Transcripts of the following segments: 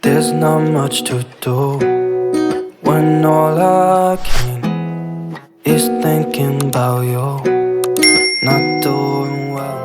There's not much to do when all I can is thinking about you, not doing well.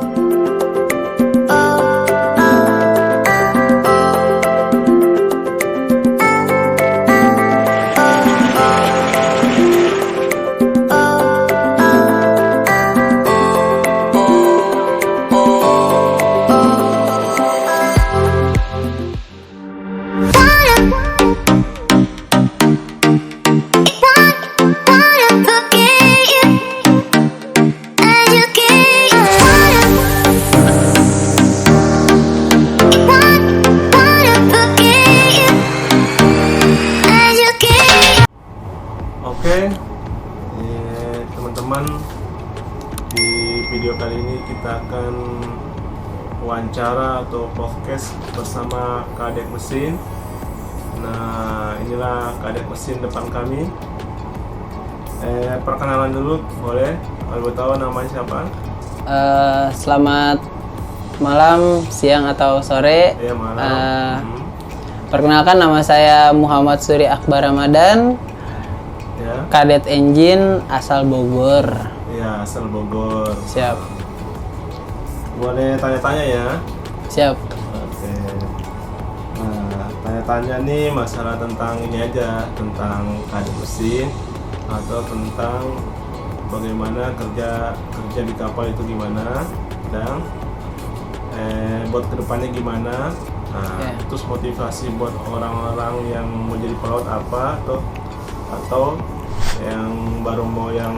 Oke, teman-teman, di video kali ini kita akan wawancara atau podcast bersama Kadek Mesin. Nah, inilah Kadek Mesin depan kami. Perkenalan dulu, boleh? Kalau tahu namanya siapa? Selamat malam, siang atau sore. Ya, malam. Perkenalkan, nama saya Muhammad Suri Akbar Ramadan, Ya. Kadet Engine asal Bogor. Ya, asal Bogor. Siap. Boleh tanya-tanya ya? Siap. Oke. Nah, tanya-tanya nih masalah tentang ini aja, tentang Kadek Mesin atau tentang bagaimana kerja di kapal itu gimana, dan buat kedepannya gimana. Nah, terus motivasi buat orang-orang yang mau jadi pelaut apa, atau yang baru mau yang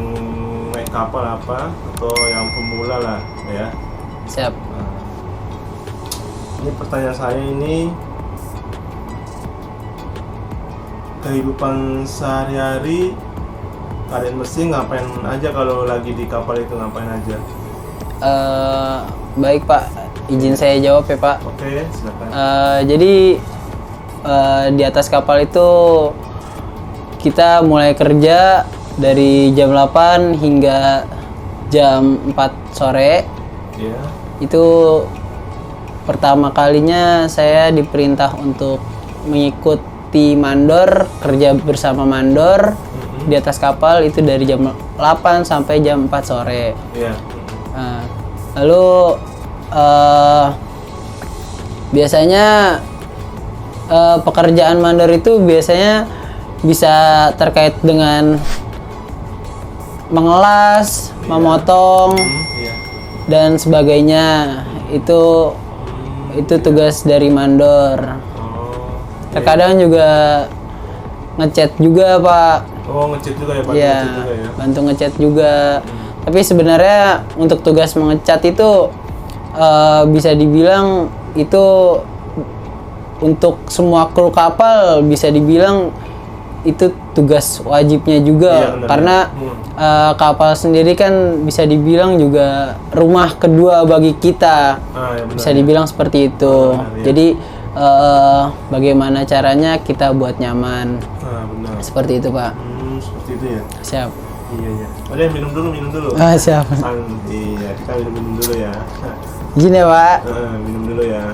naik kapal apa, atau yang pemula lah ya. Siap. Ini pertanyaan saya ini, kehidupan sehari-hari Kadek Mesin ngapain aja kalau lagi di kapal itu, ngapain aja? Baik Pak, izin saya jawab ya Pak. Oke, silakan. Jadi di atas kapal itu kita mulai kerja dari jam 8 hingga jam 4 sore. Ya. Itu pertama kalinya saya diperintah untuk mengikuti mandor, kerja bersama mandor di atas kapal itu dari jam 8 sampai jam 4 sore. Iya. Nah, lalu biasanya pekerjaan mandor itu biasanya bisa terkait dengan mengelas, memotong, Iya. dan sebagainya. Itu tugas dari mandor. Oh. Terkadang juga ngecat juga Pak. Oh, ngecat juga ya, Pak? Iya, Ngecat juga ya. bantu ngecat juga. Tapi sebenarnya untuk tugas mengecat itu bisa dibilang itu untuk semua kru kapal, bisa dibilang itu tugas wajibnya juga. Iya, benar, karena kapal sendiri kan bisa dibilang juga rumah kedua bagi kita. Ya, benar, Bisa dibilang seperti itu. Benar, ya. Jadi bagaimana caranya kita buat nyaman. Benar. Seperti itu Pak. Seperti itu ya. Siap. Iya, iya. Boleh minum dulu. Siap. Iya, kita minum dulu ya. Izin ya Pak. Minum dulu ya.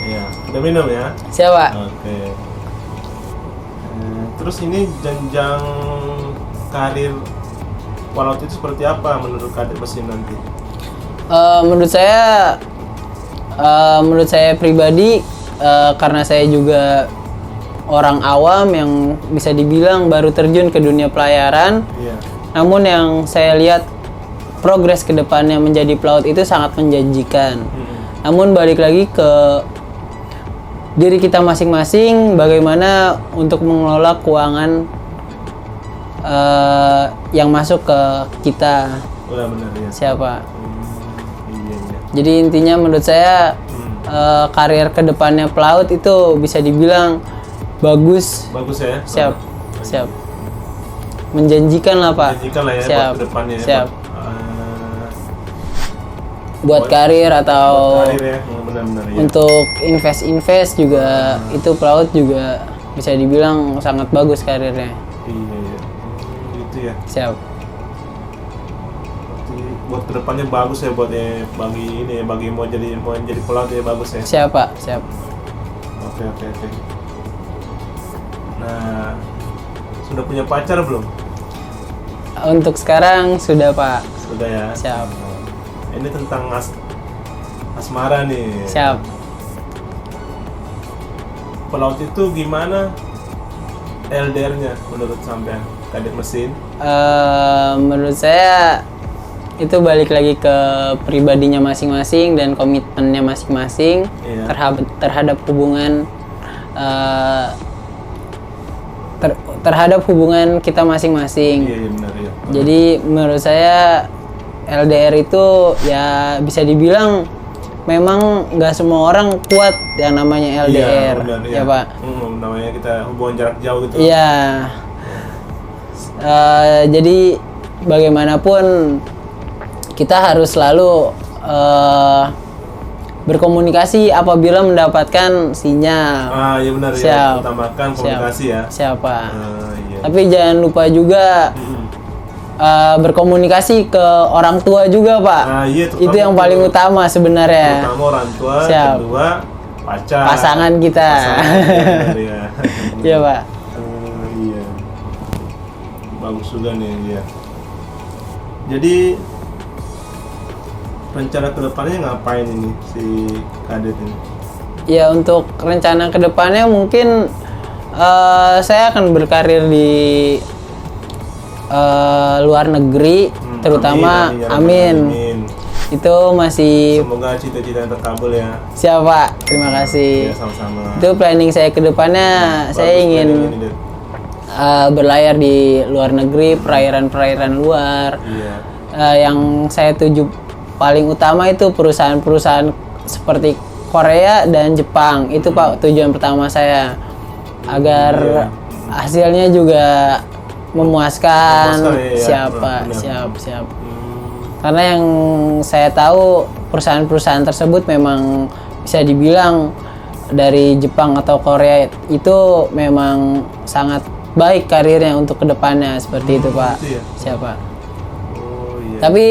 Iya, udah minum ya. Siap Pak. Oke. Terus ini jenjang karir pelaut itu seperti apa menurut Kadek Mesin nanti? Menurut saya pribadi, karena saya juga orang awam yang bisa dibilang baru terjun ke dunia pelayaran. Iya. Namun yang saya lihat progres ke depannya menjadi pelaut itu sangat menjanjikan. Namun balik lagi ke diri kita masing-masing, bagaimana untuk mengelola keuangan yang masuk ke kita. Udah benar ya. Siapa? Iya. Jadi intinya menurut saya karir kedepannya pelaut itu bisa dibilang bagus. Bagus ya. Siap. Menjanjikan lah Pak. Menjanjikan lah ya Siap. buat kedepannya. Siap. Buat Buat karir atau karir ya. Benar-benar ya. untuk invest itu pelaut juga bisa dibilang sangat bagus karirnya. Iya. Gitu ya. Siap. Jadi buat kedepannya bagus ya buat bagi ini ya, bagi mau jadi pelaut ya bagus ya. Siap Pak, siap. Oke. Nah, sudah punya pacar belum? Untuk sekarang sudah Pak. Sudah ya. Siap. Ini tentang asmara nih. Siap. Pelaut itu gimana LDR-nya menurut sampean, kadet mesin? Menurut saya itu balik lagi ke pribadinya masing-masing dan komitmennya masing-masing. Iya. terhadap hubungan terhadap hubungan kita masing-masing. Iya benar ya. Jadi menurut saya LDR itu ya bisa dibilang memang nggak semua orang kuat yang namanya LDR, Iya, benar, ya Pak. Namanya kita hubungan jarak jauh gitu. Iya. Jadi bagaimanapun kita harus selalu berkomunikasi apabila mendapatkan sinyal. Iya benar ya. Siap. Utamakan komunikasi ya. Siapa? Iya. Tapi jangan lupa juga berkomunikasi ke orang tua juga Pak. Iya, itu yang paling utama sebenarnya. Pertama orang tua, Siap. kedua pacar. Pasangan kita. Benar ya. Iya Pak. Iya. Bagus juga nih dia. Jadi rencana kedepannya ngapain ini si kadet ini? Ya untuk rencana kedepannya mungkin saya akan berkarir di luar negeri, terutama amin. Itu masih Semoga cita-cita terkabul ya. siapa? Terima kasih. Iya, sama-sama. Itu planning saya kedepannya. Saya Bagus ingin planning ini, Det. berlayar di luar negeri, perairan-perairan luar. Iya. Yang saya tuju paling utama itu perusahaan-perusahaan seperti Korea dan Jepang. Itu Pak tujuan pertama saya, agar hasilnya juga memuaskan. Memuaskan, Siapa? benar. Siap. Karena yang saya tahu perusahaan-perusahaan tersebut memang bisa dibilang dari Jepang atau Korea itu memang sangat baik karirnya untuk kedepannya seperti itu Pak. Gitu ya? Siapa? Oh iya. Tapi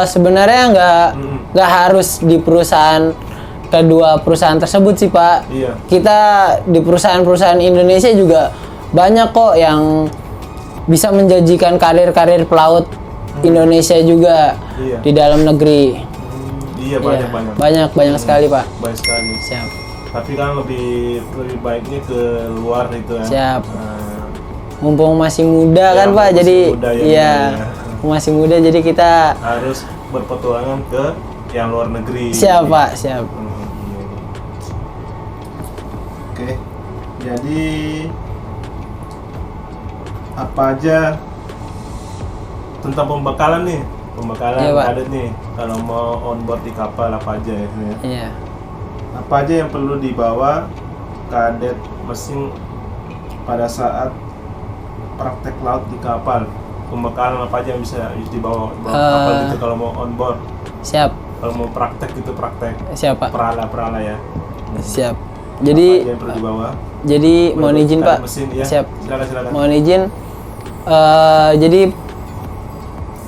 sebenarnya nggak harus di kedua perusahaan tersebut sih Pak. Iya. Kita di perusahaan-perusahaan Indonesia juga banyak kok yang bisa menjanjikan karir-karir pelaut Indonesia juga Iya. di dalam negeri. Iya banyak. Banyak sekali Pak. Banyak sekali. Siap. Tapi kan lebih baiknya ke luar itu ya. Siap. Nah, Mumpung masih muda Ya, kan Pak, masih jadi muda ya, iya benar. masih muda jadi kita harus berpetualangan ke yang luar negeri. siap Pak, siap. Iya. Oke. Jadi apa aja tentang pembekalan nih? Pembekalan Iya, Pak. kadet nih. Kalau mau on board di kapal apa aja ya? Iya. Apa aja yang perlu dibawa kadet mesin pada saat praktek laut di kapal? Pembekalan apa aja yang bisa dibawa kapal gitu kalau mau on board? Siap. Kalau mau praktek gitu praktek Siap Pak. perala ya. Siap. Apa Jadi aja yang perlu dibawa? jadi mohon izin Kadet Pak. mesin, ya. Siap. Silakan. Mohon izin. Jadi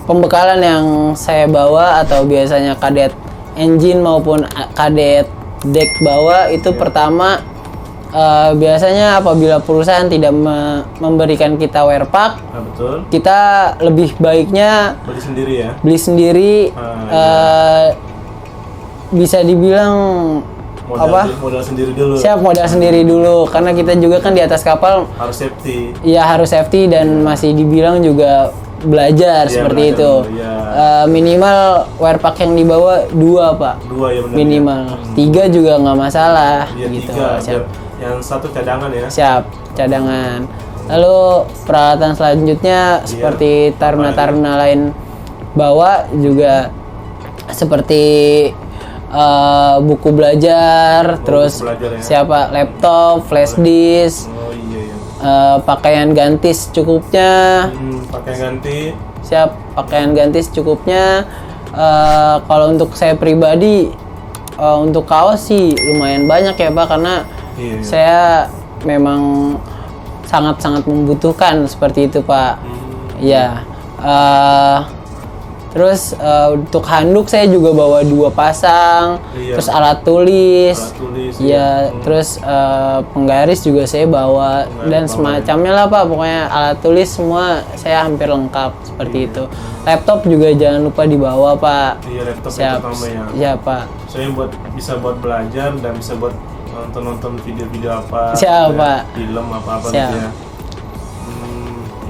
pembekalan yang saya bawa atau biasanya kadet engine maupun kadet deck bawa itu Iya. pertama biasanya apabila perusahaan tidak memberikan kita wear pack, Nah, betul. kita lebih baiknya Beli sendiri ya. beli sendiri. Bisa dibilang Modal sendiri dulu. siap modal sendiri dulu, karena kita juga kan di atas kapal Harus safety. ya harus safety dan masih dibilang juga belajar Iya, seperti belajar itu. dulu, iya. Minimal wear pack yang dibawa 2 Pak, 2 ya benar. minimal. 3 juga nggak masalah Iya, gitu. 3. Siap. Yang 1 cadangan ya. Siap, cadangan. Lalu peralatan selanjutnya seperti taruna-taruna lain bawa juga seperti buku belajar, terus belajar ya. siapa laptop, flash disk, Oh iya. pakaian ganti secukupnya. Pakai ganti. Siap, pakaian ganti secukupnya. Kalau untuk saya pribadi, untuk kaos sih lumayan banyak ya Pak, karena Iya. saya memang sangat-sangat membutuhkan seperti itu Pak. Iya. Terus untuk handuk saya juga bawa 2 pasang. Iya. Terus alat tulis. Alat tulis, Iya. Terus penggaris juga saya bawa dan semacamnya lah Pak. Pokoknya alat tulis semua saya hampir lengkap seperti itu. Laptop juga jangan lupa dibawa Pak. Iya, laptop Siap. yang pertama ya. Iya Pak. Soalnya bisa buat belajar dan bisa buat nonton video-video apa. Siap, gitu ya, Pak. film apa-apa Siap. gitu ya.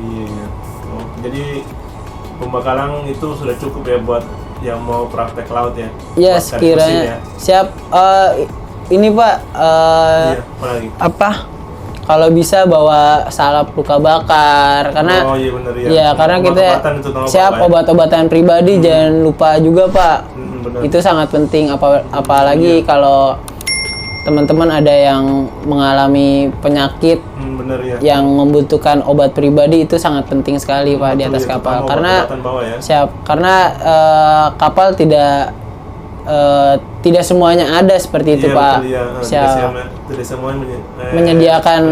Iya. Oh, jadi pembekalan itu sudah cukup ya buat yang mau praktek laut ya. Iya Buat kali mesin sekiranya. ya. Siap. Ini Pak. Iya, apa lagi? Apa? Kalau bisa bawa salep luka bakar karena Oh iya benar ya. ya karena kita Obat-obatan itu nama siap Bapak ya? obat-obatan pribadi jangan lupa juga Pak. Benar. Itu sangat penting apalagi kalau teman-teman ada yang mengalami penyakit Benar ya. yang membutuhkan obat pribadi itu sangat penting sekali Pak di Betul atas ya, kapal terutama karena obat-obatan bawah ya. siap karena kapal tidak semuanya ada seperti itu Iya, Pak. betul, iya. Siap. Tidak semua Menyediakan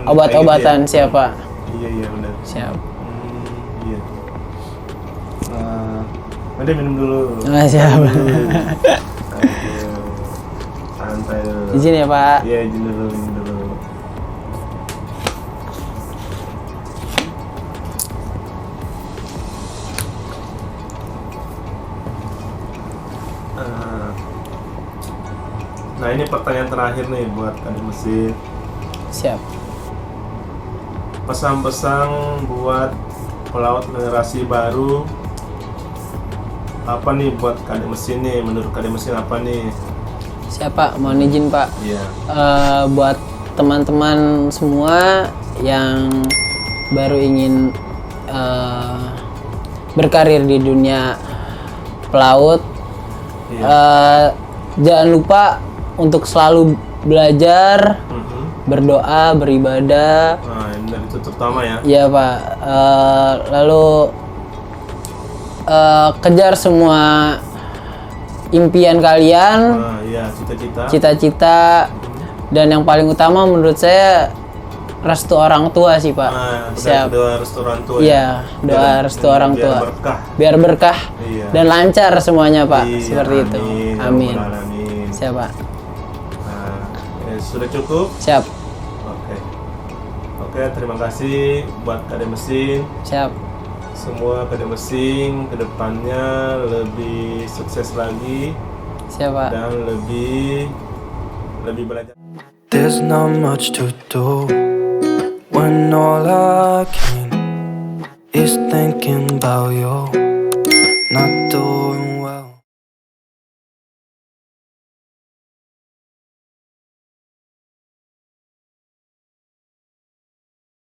obat-obatan kayak gitu ya. siap Pak. Iya benar. Siap. Iya. Nanti minum dulu. Siap. Minum dulu. Aduh. Santai dulu. Izin ya Pak. Iya, izin dulu. Nah ini pertanyaan terakhir nih buat Kadek Mesin. Siap. Pesan-pesan buat pelaut generasi baru apa nih buat Kadek Mesin nih? Menurut Kadek Mesin apa nih? Siap Pak, mohon izin Pak. Iya. Buat teman-teman semua yang baru ingin berkarir di dunia pelaut, Iya. jangan lupa untuk selalu belajar, berdoa, beribadah. Nah, ini itu terutama ya. Iya Pak. Lalu kejar semua impian kalian, Nah, iya, cita-cita. cita-cita, dan yang paling utama menurut saya restu orang tua sih Pak. Nah, Siap. doa restu orang tua. Iya, doa restu orang biar tua. berkah. Biar berkah Iya. dan lancar semuanya Pak. Iya, Seperti itu. Amin. Ya Rabbal Alamin. Siap Pak. Nah, sudah cukup. Siap. Oke, terima kasih buat Kadek Mesin. Siap. Semua Kadek Mesin kedepannya lebih sukses lagi Siap Pak. dan lebih belajar. There's not much to do when all I can is thinking about you.